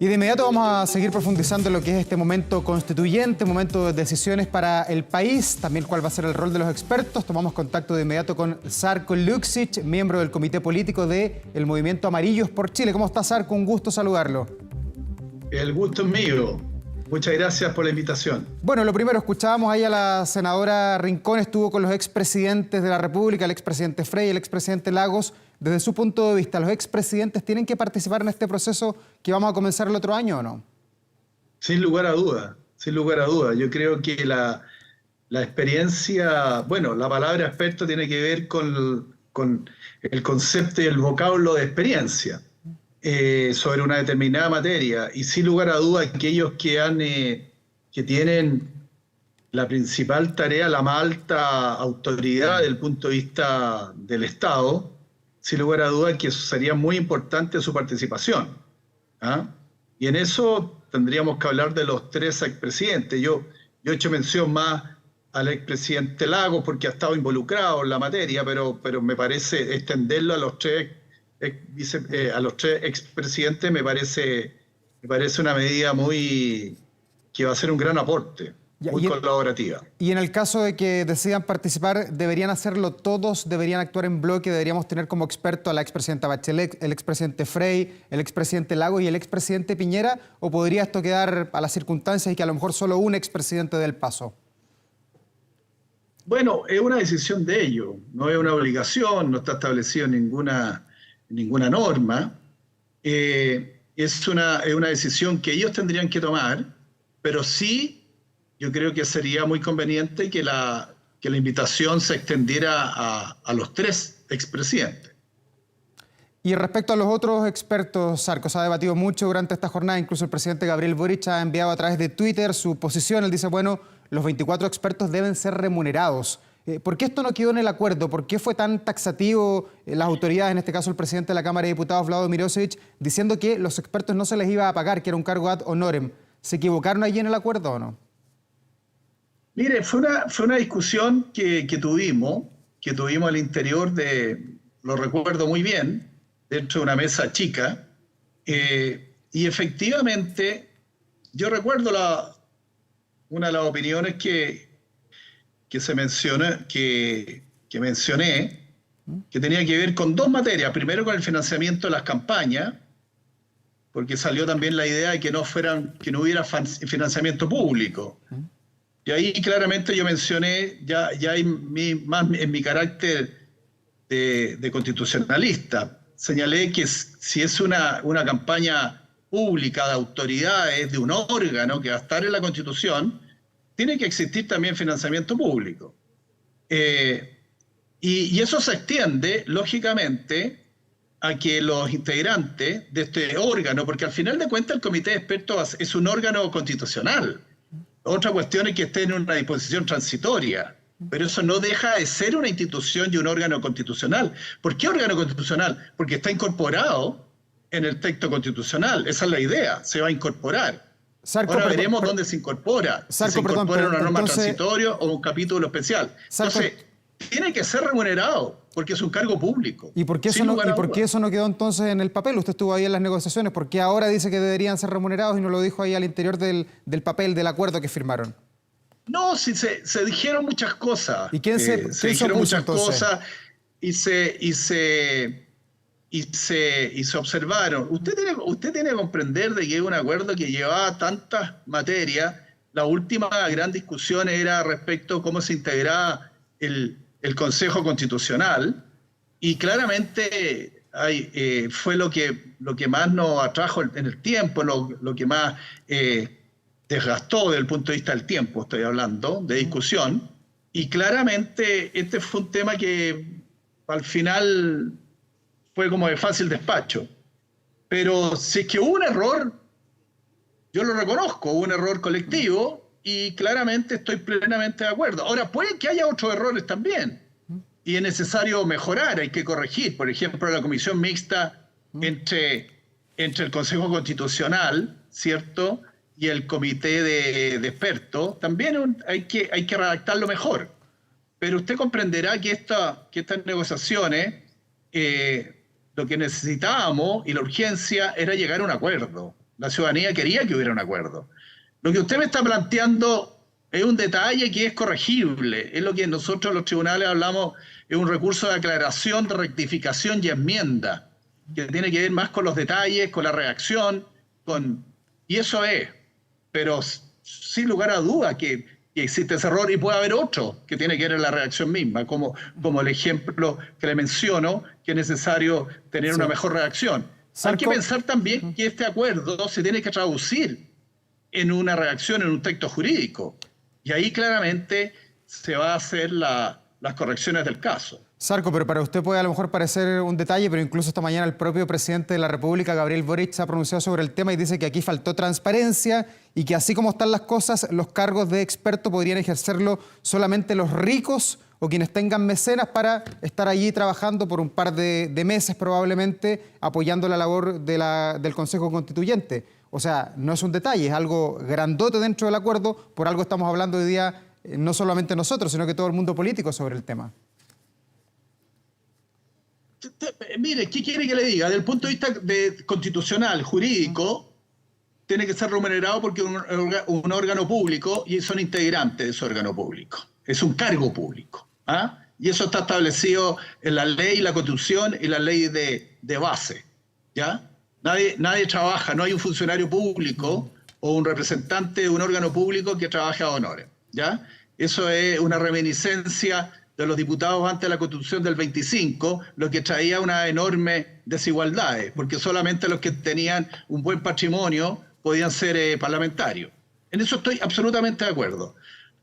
Y de inmediato vamos a seguir profundizando en lo que es este momento constituyente, momento de decisiones para el país, también cuál va a ser el rol de los expertos. Tomamos contacto de inmediato con Žarko Ljušić, miembro del Comité Político del Movimiento Amarillos por Chile. ¿Cómo está, Žarko? Un gusto saludarlo. El gusto es mío. Muchas gracias por la invitación. Bueno, lo primero, escuchábamos ahí a la senadora Rincón, estuvo con los expresidentes de la República, el expresidente Frey, el expresidente Lagos. Desde su punto de vista, ¿los expresidentes tienen que participar en este proceso que vamos a comenzar el otro año o no? Sin lugar a duda, sin lugar a duda. Yo creo que la experiencia, bueno, la palabra experto tiene que ver con el concepto y el vocablo de experiencia sobre una determinada materia. Y sin lugar a duda, aquellos que tienen la principal tarea, la más alta autoridad desde el punto de vista del Estado, sin lugar a dudas que sería muy importante su participación. ¿Ah? Y en eso tendríamos que hablar de los tres expresidentes. Yo he hecho mención más al expresidente Lagos porque ha estado involucrado en la materia, pero me parece extenderlo a los tres expresidentes me parece una medida que va a ser un gran aporte. Muy colaborativa. Y en el caso de que decidan participar, ¿deberían hacerlo todos? ¿Deberían actuar en bloque? ¿Deberíamos tener como experto a la expresidenta Bachelet, el expresidente Frey, el expresidente Lagos y el expresidente Piñera? ¿O podría esto quedar a las circunstancias y que a lo mejor solo un expresidente dé el paso? Bueno, es una decisión de ellos, no es una obligación, no está establecido en ninguna norma. Es una decisión que ellos tendrían que tomar, pero sí yo creo que sería muy conveniente que la invitación se extendiera a los tres expresidentes. Y respecto a los otros expertos, Žarko, se ha debatido mucho durante esta jornada, incluso el presidente Gabriel Boric ha enviado a través de Twitter su posición. Él dice, bueno, los 24 expertos deben ser remunerados. ¿Por qué esto no quedó en el acuerdo? ¿Por qué fue tan taxativo las autoridades, en este caso el presidente de la Cámara de Diputados, Vlado Mirosevic, diciendo que los expertos no se les iba a pagar, que era un cargo ad honorem? ¿Se equivocaron allí en el acuerdo o no? Mire, fue una discusión que tuvimos al interior lo recuerdo muy bien, dentro de una mesa chica, y efectivamente yo recuerdo una de las opiniones que mencioné, que tenía que ver con dos materias. Primero, con el financiamiento de las campañas, porque salió también la idea de que no hubiera financiamiento público. Y ahí claramente yo mencioné, más en mi carácter de constitucionalista, señalé que si es una campaña pública de autoridades, de un órgano que va a estar en la Constitución, tiene que existir también financiamiento público. Y eso se extiende, lógicamente, a que los integrantes de este órgano, porque al final de cuentas el Comité de Expertos es un órgano constitucional. Otra cuestión es que esté en una disposición transitoria, pero eso no deja de ser una institución y un órgano constitucional. ¿Por qué órgano constitucional? Porque está incorporado en el texto constitucional. Esa es la idea, se va a incorporar. Žarko, ahora veremos dónde se incorpora. Žarko, si se incorpora una norma entonces, transitoria o un capítulo especial. Entonces, tiene que ser remunerado, porque es un cargo público. ¿Y por qué eso no quedó entonces en el papel? Usted estuvo ahí en las negociaciones. ¿Por qué ahora dice que deberían ser remunerados y no lo dijo ahí al interior del papel, del acuerdo que firmaron? No, sí, se dijeron muchas cosas. ¿Y quién se dijeron muchas entonces? cosas y se observaron. Usted tiene que comprender de que es un acuerdo que llevaba tantas materias. La última gran discusión era respecto a cómo se integraba el Consejo Constitucional, y claramente fue lo que más nos atrajo en el tiempo, lo que más desgastó desde el punto de vista del tiempo, estoy hablando, de discusión, y claramente este fue un tema que al final fue como de fácil despacho. Pero si es que hubo un error, yo lo reconozco, hubo un error colectivo, y claramente estoy plenamente de acuerdo. Ahora, puede que haya otros errores también, y es necesario mejorar, hay que corregir. Por ejemplo, la comisión mixta entre el Consejo Constitucional, ¿cierto?, y el Comité de Expertos, también hay que redactarlo mejor. Pero usted comprenderá que estas negociaciones, lo que necesitábamos y la urgencia era llegar a un acuerdo. La ciudadanía quería que hubiera un acuerdo. Lo que usted me está planteando es un detalle que es corregible. Es lo que nosotros los tribunales hablamos, es un recurso de aclaración, de rectificación y enmienda, que tiene que ver más con los detalles, con la redacción, y eso es. Pero sin lugar a duda que existe ese error y puede haber otro que tiene que ver en la redacción misma, como el ejemplo que le menciono, que es necesario tener una mejor redacción. Hay que pensar también que este acuerdo se tiene que traducir en una redacción, en un texto jurídico. Y ahí claramente se va a hacer las correcciones del caso. Sarko, pero para usted puede a lo mejor parecer un detalle, pero incluso esta mañana el propio presidente de la República, Gabriel Boric, se ha pronunciado sobre el tema y dice que aquí faltó transparencia y que así como están las cosas, los cargos de experto podrían ejercerlo solamente los ricos o quienes tengan mecenas para estar allí trabajando por un par de meses probablemente, apoyando la labor del Consejo Constituyente. O sea, no es un detalle, es algo grandote dentro del acuerdo, por algo estamos hablando hoy día, no solamente nosotros, sino que todo el mundo político sobre el tema. Mire, ¿qué quiere que le diga? Desde el punto de vista constitucional, jurídico, tiene que ser remunerado porque es un órgano público y son integrantes de ese órgano público. Es un cargo público. ¿Ah? Y eso está establecido en la ley, la Constitución y la ley de base. ¿Ya? Nadie trabaja, no hay un funcionario público o un representante de un órgano público que trabaje a honores. ¿Ya? Eso es una reminiscencia de los diputados antes de la Constitución del 25, lo que traía una enorme desigualdades, porque solamente los que tenían un buen patrimonio podían ser parlamentarios. En eso estoy absolutamente de acuerdo.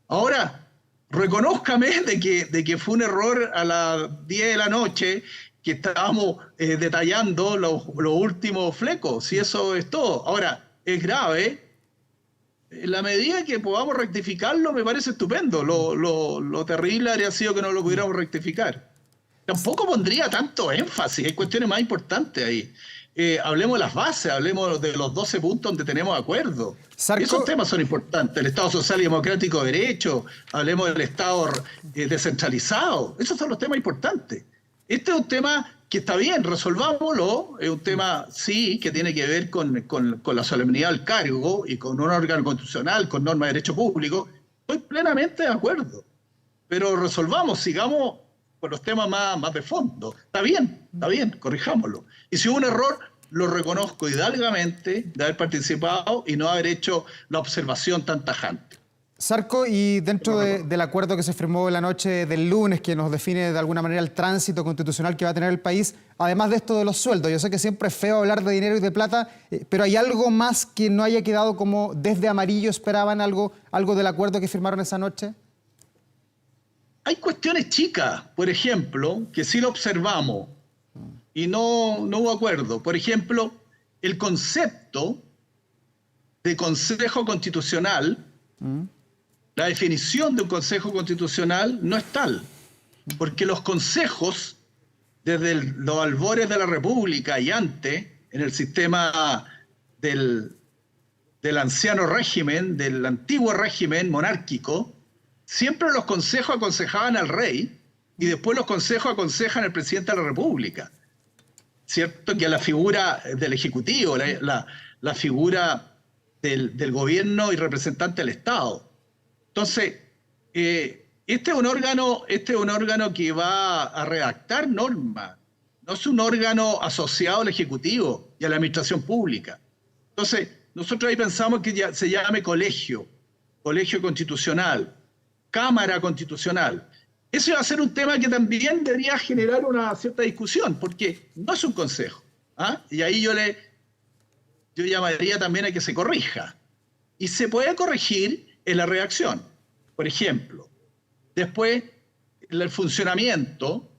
Ahora, reconózcame de que fue un error a las 10 de la noche que estábamos detallando los últimos flecos, si eso es todo. Ahora, es grave. En la medida que podamos rectificarlo, me parece estupendo. Lo terrible habría sido que no lo pudiéramos rectificar. Tampoco pondría tanto énfasis, hay cuestiones más importantes ahí. Hablemos de las bases, hablemos de los 12 puntos donde tenemos acuerdo. Sarko, esos temas son importantes. El Estado Social y Democrático de Derecho, hablemos del Estado descentralizado. Esos son los temas importantes. Este es un tema que está bien, resolvámoslo. Es un tema, sí, que tiene que ver con la solemnidad del cargo y con un órgano constitucional, con normas de derecho público. Estoy plenamente de acuerdo. Pero resolvamos, sigamos con los temas más de fondo. Está bien, corrijámoslo. Y si hubo un error, lo reconozco hidalgamente de haber participado y no haber hecho la observación tan tajante. Sarko, y dentro del acuerdo que se firmó la noche del lunes, que nos define de alguna manera el tránsito constitucional que va a tener el país, además de esto de los sueldos, yo sé que siempre es feo hablar de dinero y de plata, pero ¿hay algo más que no haya quedado como desde amarillo esperaban algo del acuerdo que firmaron esa noche? Hay cuestiones chicas, por ejemplo, que sí lo observamos y no hubo acuerdo. Por ejemplo, el concepto de Consejo Constitucional, la definición de un Consejo Constitucional no es tal, porque los consejos, desde los albores de la República y antes, en el sistema del anciano régimen, del antiguo régimen monárquico, siempre los consejos aconsejaban al rey y después los consejos aconsejan al presidente de la República. ¿Cierto? Que la figura del Ejecutivo, la figura del gobierno y representante del Estado. Entonces, este es un órgano que va a redactar normas, no es un órgano asociado al Ejecutivo y a la Administración Pública. Entonces, nosotros ahí pensamos que ya se llame colegio constitucional, Cámara Constitucional. Ese va a ser un tema que también debería generar una cierta discusión, porque no es un consejo. ¿Ah? Y ahí yo llamaría también a que se corrija. Y se puede corregir en la redacción. Por ejemplo, después el funcionamiento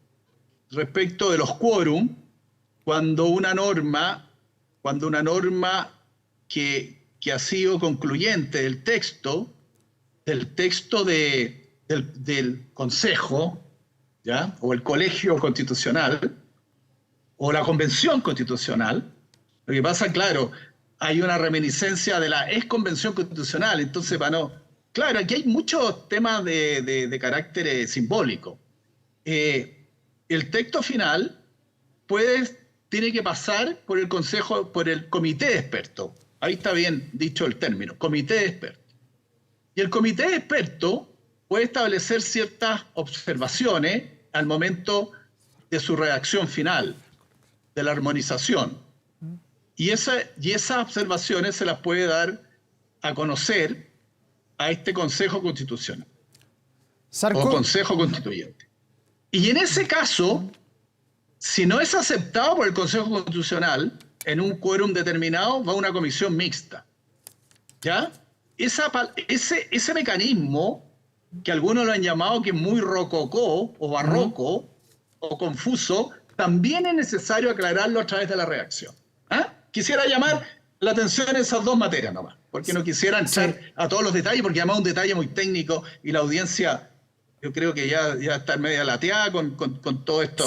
respecto de los quórum, cuando una norma que ha sido concluyente del texto del Consejo, ¿ya? O el Colegio Constitucional, o la Convención Constitucional. Lo que pasa, claro, hay una reminiscencia de la exconvención constitucional, entonces claro, aquí hay muchos temas de carácter simbólico. El texto final tiene que pasar por el Consejo, por el Comité de Expertos, Ahí está bien dicho el término, comité de expertos. Y el comité de expertos puede establecer ciertas observaciones al momento de su redacción final, de la armonización. Y esas observaciones se las puede dar a conocer a este Consejo Constitucional o Consejo Constituyente. Y en ese caso, si no es aceptado por el Consejo Constitucional, en un quórum determinado va a una comisión mixta. ¿Ya? Ese mecanismo, que algunos lo han llamado que es muy rococó o barroco o confuso, también es necesario aclararlo a través de la redacción. ¿Ah? Quisiera llamar la atención en esas dos materias nomás, porque no quisiera entrar a todos los detalles, porque además es un detalle muy técnico y la audiencia, yo creo que ya está media lateada con todo esto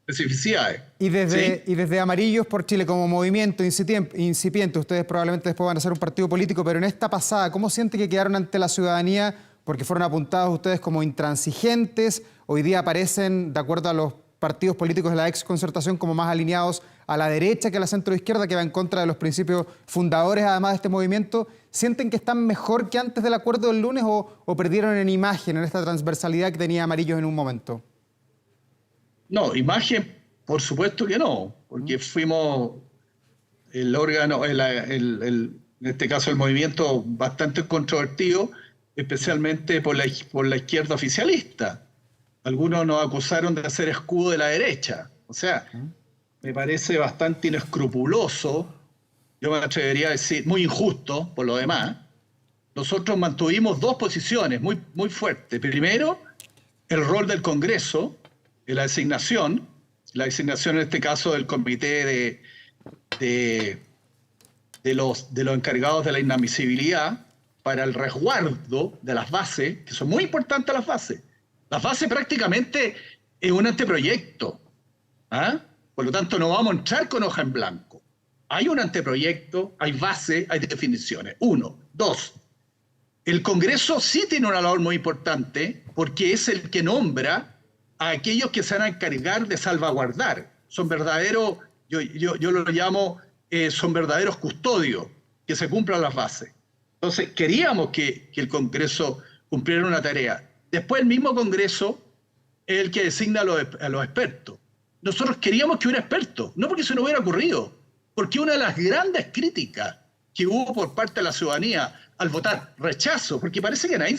especificidades. Y desde Amarillos por Chile, como movimiento incipiente, ustedes probablemente después van a ser un partido político, pero en esta pasada, ¿cómo siente que quedaron ante la ciudadanía? Porque fueron apuntados ustedes como intransigentes, hoy día aparecen, de acuerdo a los partidos políticos de la exconcertación, como más alineados a la derecha que a la centroizquierda, que va en contra de los principios fundadores, además de este movimiento. ¿Sienten que están mejor que antes del acuerdo del lunes o perdieron en imagen, en esta transversalidad que tenía Amarillos en un momento? No, imagen, por supuesto que no, porque fuimos el órgano, en este caso el movimiento bastante controvertido, especialmente por la izquierda oficialista. Algunos nos acusaron de hacer escudo de la derecha. O sea, me parece bastante inescrupuloso, yo me atrevería a decir, muy injusto por lo demás. Nosotros mantuvimos dos posiciones muy, muy fuertes. Primero, el rol del Congreso, la designación en este caso del comité de los encargados de la inadmisibilidad para el resguardo de las bases, que son muy importantes las bases. Las bases prácticamente es un anteproyecto. ¿Ah? Por lo tanto, no vamos a entrar con hoja en blanco. Hay un anteproyecto, hay bases, hay definiciones. Uno. Dos, el Congreso sí tiene una labor muy importante porque es el que nombra a aquellos que se van a encargar de salvaguardar. Son verdaderos, yo lo llamo, son verdaderos custodios, que se cumplan las bases. Entonces, queríamos que el Congreso cumpliera una tarea. Después el mismo Congreso es el que designa a los expertos. Nosotros queríamos que hubiera expertos, no porque se nos hubiera ocurrido, porque una de las grandes críticas que hubo por parte de la ciudadanía al votar rechazo, porque parece que a nadie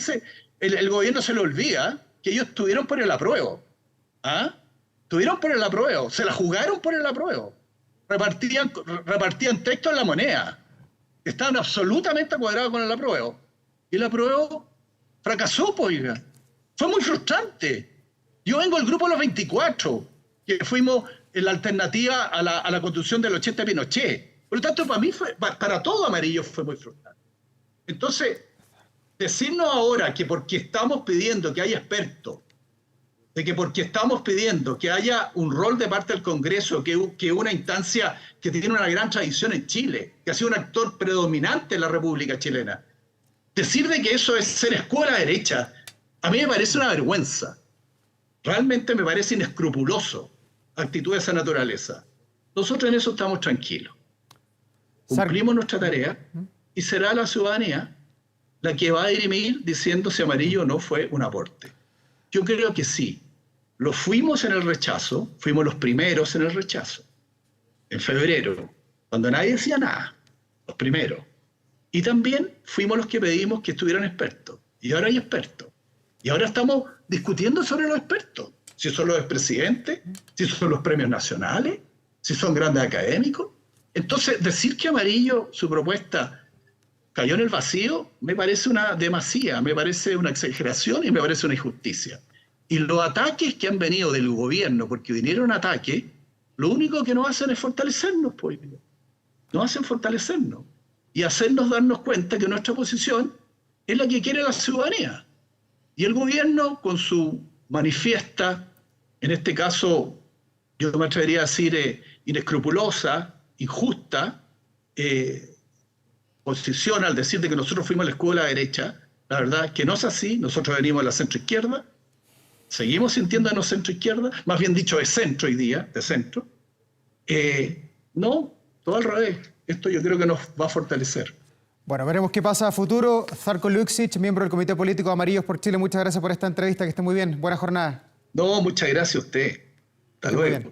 el gobierno se le olvida que ellos estuvieron por el apruebo. ¿Ah? Estuvieron por el apruebo, se la jugaron por el apruebo. Repartían texto en la moneda. Estaban absolutamente cuadrados con el apruebo. Y el apruebo fracasó, pues. Fue muy frustrante. Yo vengo del grupo de los 24, que fuimos en la alternativa a la constitución del 80 de Pinochet. Por lo tanto, para mí, para todo Amarillo fue muy frustrante. Entonces, decirnos ahora que porque estamos pidiendo que haya expertos, de que porque estamos pidiendo que haya un rol de parte del Congreso, que una instancia que tiene una gran tradición en Chile, que ha sido un actor predominante en la República Chilena, decir de que eso es ser escuela derecha, a mí me parece una vergüenza. Realmente me parece inescrupuloso actitud de esa naturaleza. Nosotros en eso estamos tranquilos. Cumplimos nuestra tarea y será la ciudadanía la que va a dirimir diciendo si Amarillo no fue un aporte. Yo creo que sí. Lo fuimos en el rechazo, fuimos los primeros en el rechazo. En febrero, cuando nadie decía nada, los primeros. Y también fuimos los que pedimos que estuvieran expertos. Y ahora hay expertos. Y ahora estamos discutiendo sobre los expertos. Si son los expresidentes, si son los premios nacionales, si son grandes académicos. Entonces, decir que Amarillo, su propuesta, cayó en el vacío, me parece una demasía, me parece una exageración y me parece una injusticia. Y los ataques que han venido del gobierno, porque vinieron ataques, lo único que nos hacen es fortalecernos, pues. Nos hacen fortalecernos y hacernos darnos cuenta que nuestra posición es la que quiere la ciudadanía. Y el gobierno, con su manifiesta, en este caso, yo me atrevería a decir inescrupulosa, injusta, posición al decir de que nosotros fuimos la escuela derecha, la verdad es que no es así. Nosotros venimos de la centroizquierda, seguimos sintiéndonos centroizquierda, más bien dicho de centro hoy día, de centro. No, todo al revés. esto yo creo que nos va a fortalecer. Bueno, veremos qué pasa a futuro. Zarko Luksic, miembro del Comité Político Amarillos por Chile, muchas gracias por esta entrevista, que esté muy bien. Buena jornada. No, muchas gracias a usted. Hasta luego.